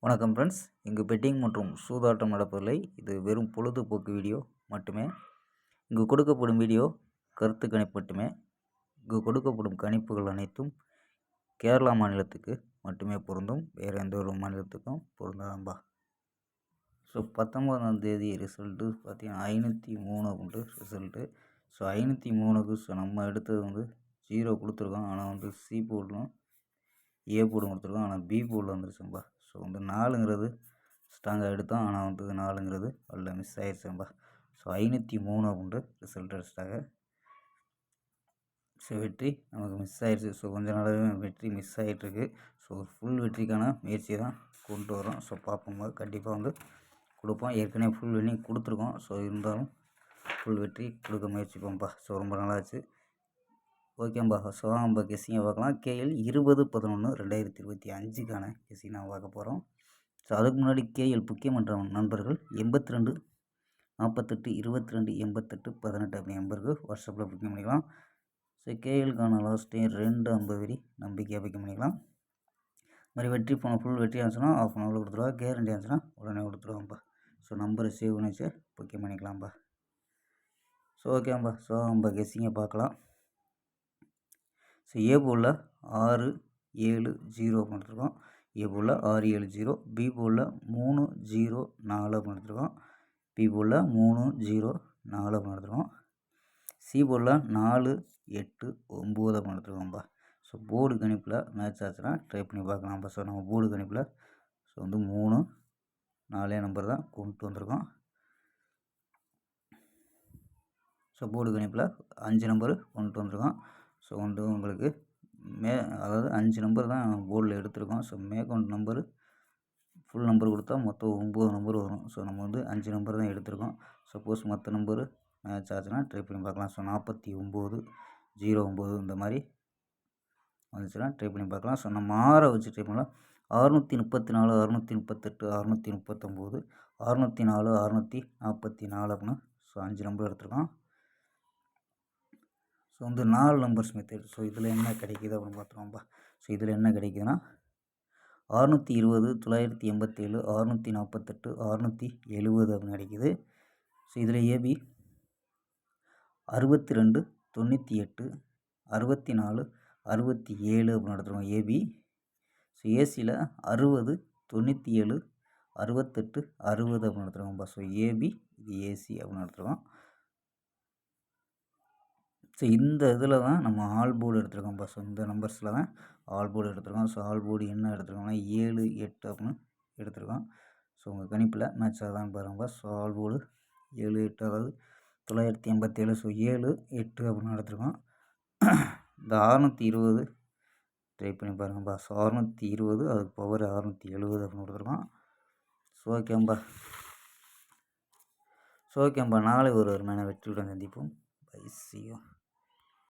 வணக்கம் ஃப்ரெண்ட்ஸ். இங்கு பெட்டிங் மற்றும் சூதாட்டம் நடப்பதில்லை. இது வெறும் பொழுதுபோக்கு வீடியோ மட்டுமே. இங்கு கொடுக்கப்படும் வீடியோ கருத்து கணிப்பு மட்டுமே. இங்கு கொடுக்கப்படும் கணிப்புகள் அனைத்தும் கேரளா மாநிலத்துக்கு மட்டுமே பொருந்தும். வேறு எந்த ஒரு மாநிலத்துக்கும் பொருந்தாதம்பா. ஸோ 19ஆம் தேதி ரிசல்ட்டு பார்த்தீங்கன்னா 503 உண்டு ரிசல்ட்டு. ஸோ 503க்கு நம்ம எடுத்தது 0 கொடுத்துருக்கோம். ஆனால் சி போர்டும் ஏ போர்டும் கொடுத்துருக்கோம். ஆனால் பி போர்டில் வந்துருச்சும்பா. ஸோ 4ங்கிறது ஸ்ட்ராங்காக எடுத்தோம். ஆனால் 4ங்கிறது அதில் மிஸ் ஆயிடுச்சும்பா. ஸோ 503 உண்டு ரிசல்ட் அடிச்சிட்டாங்க. ஸோ வெற்றி நமக்கு மிஸ் ஆயிடுச்சு. ஸோ கொஞ்ச நாளாகவே வெற்றி மிஸ் ஆகிட்டுருக்கு. ஸோ ஃபுல் வெற்றிக்கான முயற்சியை தான் கொண்டு வரோம். ஸோ பார்ப்போம், கண்டிப்பாக கொடுப்போம். ஏற்கனவே ஃபுல் வின்னிங் கொடுத்துருக்கோம். ஸோ இருந்தாலும் ஃபுல் வெற்றி கொடுக்க முயற்சிப்போம்ப்பா. ஸோ ரொம்ப நாளாச்சு. ஓகேம்பா. ஸோ நம்ம கெஸ்ஸிங்கை பார்க்கலாம். கேஎல் 20/11/2025க்கான கெஸ்ஸிங் நான் பார்க்க போகிறோம். ஸோ அதுக்கு முன்னாடி கேஎல் புக்கியம் என்ற நண்பர்கள் 82 48 22 88 18 அப்படி நம்பருக்கு வாட்ஸ்அப்பில் புக்கிங் பண்ணிக்கலாம். ஸோ கேஎலுக்கான லாஸ்ட் டைம் 2 50 வரி நம்பிக்கையாக புக்கிங் பண்ணிக்கலாம். இது மாதிரி வெற்றி போன ஃபுல் வெற்றி ஆச்சுன்னா ஆஃப் அன் ஹவரில் கொடுத்துருவா. கேரண்டி ஆச்சுன்னா உடனே கொடுத்துருவாங்கப்பா. ஸோ நம்பரை சேவ் பண்ணி வச்சு புக்கிங் பண்ணிக்கலாம்ப்பா. ஸோ ஓகேம்பா. ஸோ நம்ம கெஸ்ஸிங்கை பார்க்கலாம். ஸோ ஏ போலில் 6 7 0 அப்படின்னு எடுத்துருக்கோம். ஏ போலில் 6 7 0. பி போலில் 3 0 4 அப்படின்னு எடுத்துருக்கோம். பி போலில் 3 0 4 அப்படின்னு எடுத்துருக்கோம். சி போலில் 4 8 9 அப்படின்னு எடுத்துருக்கோம்ப்பா. ஸோ போர்டு கணிப்பில் மேட்ச் ஆச்சுன்னா ட்ரை பண்ணி பார்க்கலாம்ப்பா. ஸோ நம்ம போர்டு கணிப்பில் ஸோ 3 4 நம்பர் தான் கொண்டு வந்திருக்கோம். ஸோ போர்டு கணிப்பில் 5 நம்பர் கொண்டு வந்திருக்கோம். ஸோ உங்களுக்கு அதாவது 5 நம்பர் தான் போர்டில் எடுத்திருக்கோம். ஸோ மேற்கொண்டு நம்பர் ஃபுல் நம்பர் கொடுத்தா மொத்தம் 9 நம்பர் வரும். ஸோ நம்ம 5 நம்பர் தான் எடுத்திருக்கோம். சப்போஸ் மற்ற நம்பர் மேட்ச் ஆச்சுன்னா ட்ரை பண்ணி பார்க்கலாம். ஸோ 49 09 இந்த மாதிரி வந்துச்சுன்னா ட்ரை பண்ணி பார்க்கலாம். ஸோ நம்ம 6 வச்சு ட்ரை பண்ணலாம். 634 638 639 604 644 அப்படின்னு ஸோ 5 நம்பர் எடுத்திருக்கோம். So 4 numbers method. ஸோ இதில் என்ன கிடைக்கிது அப்படின்னு பார்த்துருவோம்ப்பா. ஸோ இதில் என்ன கிடைக்குதுன்னா 620 987 648 670 அப்படின்னு கிடைக்கிது. ஸோ இதில் ஏபி 62 98 64 67 அப்படின்னு எடுத்துருக்கோம் ஏபி. ஸோ ஏசியில் 60 97 68 60 அப்படின்னு எடுத்துருக்கோம்ப்பா. ஸோ ஏபி இது ஏசி அப்படின்னு எடுத்துருக்கோம். ஸோ இந்த இதில் தான் நம்ம ஆல் போர்டு எடுத்துருக்கோம்ப்பா. ஸோ இந்த நம்பர்ஸில் தான் ஆல் போர்டு எடுத்துருக்கோம். ஸோ ஆல் போர்டு என்ன எடுத்துருக்கோம்னா 7 8 அப்படின்னு எடுத்துருக்கோம். ஸோ உங்கள் கணிப்பில் மேட்ச் ஆகுதான்னு பாருங்கப்பா. ஸோ ஆல் போர்டு 7 8 அதாவது 987. ஸோ 7 8 அப்படின்னு எடுத்துருக்கோம். இந்த 620 ட்ரை பண்ணி பாருங்கப்பா. ஸோ 620 அதுக்கு பவர் 670 அப்படின்னு கொடுத்துருக்கோம். ஸோ ஓகேம்பா. நாளை ஒரு அருமையான வெற்றியுடன் சந்திப்போம். Bye, see you.